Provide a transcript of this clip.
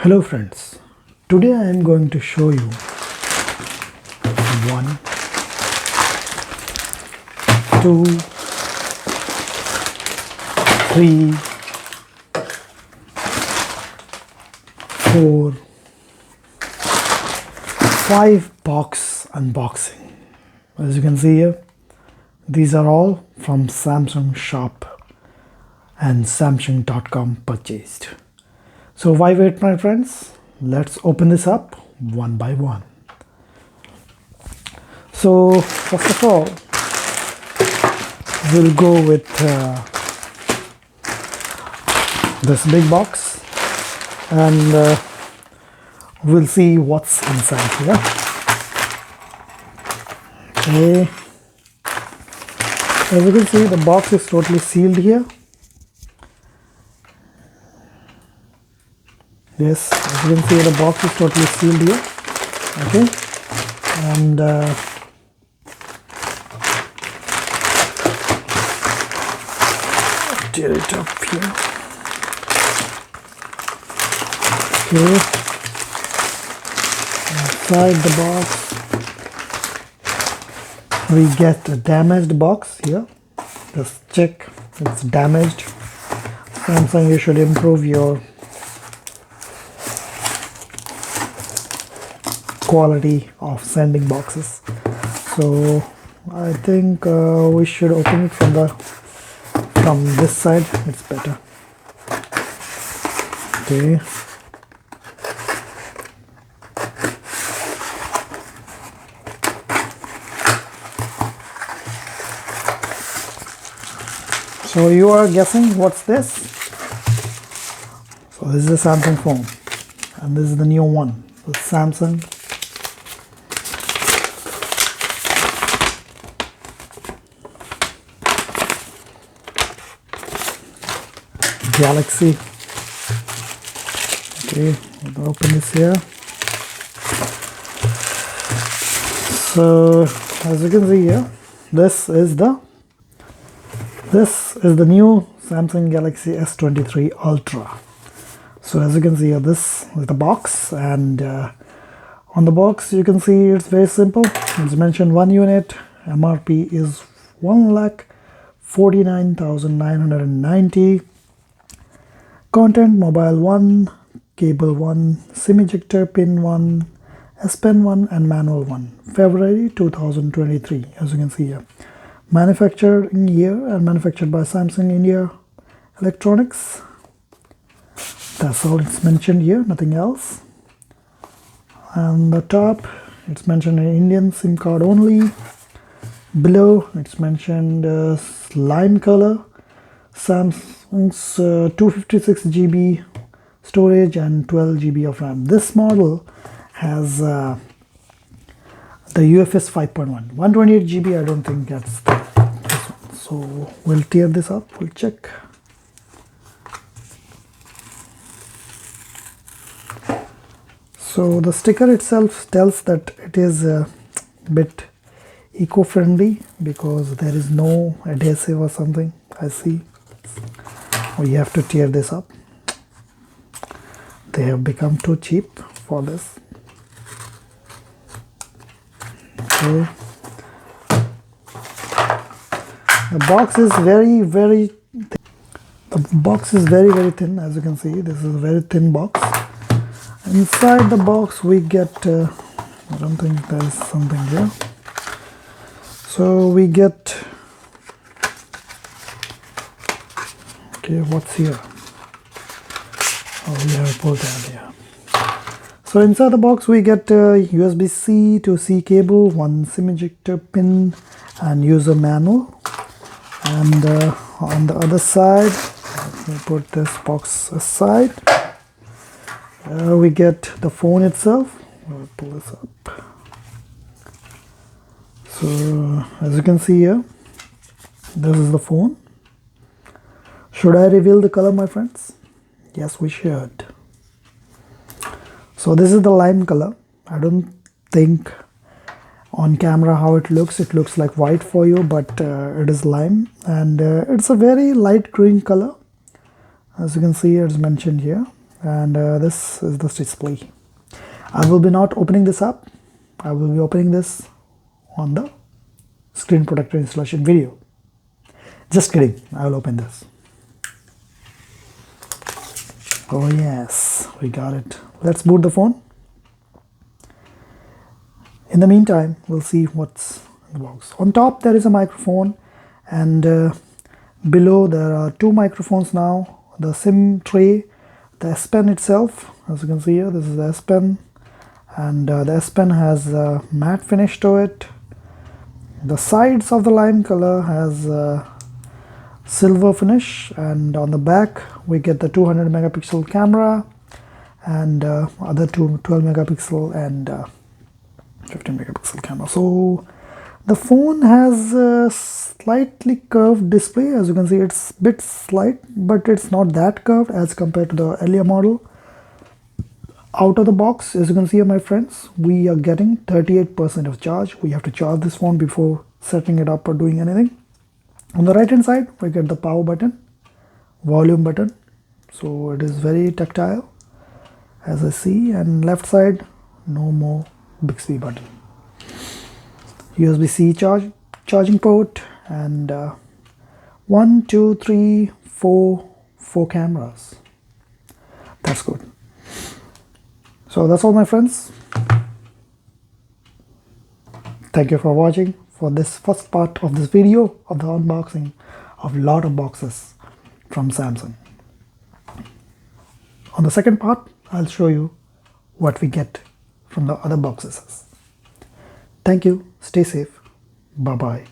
Hello friends, today I am going to show you 1, 2, 3, 4, 5 box unboxing. As you can see here, these are all from Samsung shop and Samsung.com purchased. So why wait, my friends? Let's open this up one by one. So first of all, we'll go with this big box and we'll see what's inside here. Okay, as you can see, the box is totally sealed here. Yes, as you can see, the box is totally sealed here. Okay, and tear it up here. Okay, inside the box we get a damaged box here. Just check, it's damaged. Samsung, you should improve your quality of sending boxes. So I think we should open it from this side. It's better. Okay. So you are guessing what's this? So this is a Samsung phone, and this is the new one, the Samsung Galaxy. Okay, I'll open this here. So as you can see here, this is the new Samsung Galaxy S23 Ultra. So as you can see here, this is the box, and on the box you can see it's very simple. It's mentioned 1 unit, MRP is 1,49,990. Content: mobile 1, cable 1, SIM ejector pin 1, S Pen 1, and manual 1. February 2023, as you can see here. Manufacturing year and manufactured by Samsung India Electronics. That's all it's mentioned here, nothing else. And the top, it's mentioned an Indian SIM card only. Below, it's mentioned lime color, Samsung's 256 GB storage and 12 GB of RAM. This model has the UFS 5.1. 128 GB, I don't think that's this one. So we'll tear this up, we'll check. So the sticker itself tells that it is a bit eco-friendly because there is no adhesive or something. I see. We have to tear this up. They have become too cheap for this. Okay. The box is very thin. The box is very thin. As you can see, this is a very thin box. Inside the box we get I don't think there is something here. So we get, okay, what's here? Oh, we have a pull tab here. So inside the box we get USB-C to C cable, 1 SIM ejector pin, and user manual. And on the other side, let me put this box aside, we get the phone itself. I'll pull this up. So as you can see here, this is the phone. Should I reveal the color, my friends? Yes, we should. So this is the lime color. I don't think on camera how it looks like white for you, but it is lime, and it's a very light green color. As you can see, it's mentioned here. and this is the display. I will be not opening this up. I will be opening this on the screen protector installation video. Just kidding, I will open this. Oh yes, we got it. Let's boot the phone. In the meantime, we'll see what's in the box. On top there is a microphone, and below there are two microphones now. The SIM tray, the S Pen itself, as you can see here, this is the S Pen, and the S Pen has a matte finish to it. The sides of the lime color has silver finish, and on the back we get the 200 megapixel camera and other two 12 megapixel and 15 megapixel camera. So the phone has a slightly curved display. As you can see, it's a bit slight, but it's not that curved as compared to the earlier model. Out of the box, as you can see here, my friends, we are getting 38% of charge. We have to charge this phone before setting it up or doing anything. On the right hand side, we get the power button, volume button, so it is very tactile as I see, and left side, no more Bixby button. USB-C charging port, and 1, 2, 3, 4 cameras. That's good. So that's all, my friends. Thank you for watching for this first part of this video of the unboxing of a lot of boxes from Samsung. On the second part, I'll show you what we get from the other boxes. Thank you. Stay safe. Bye-bye.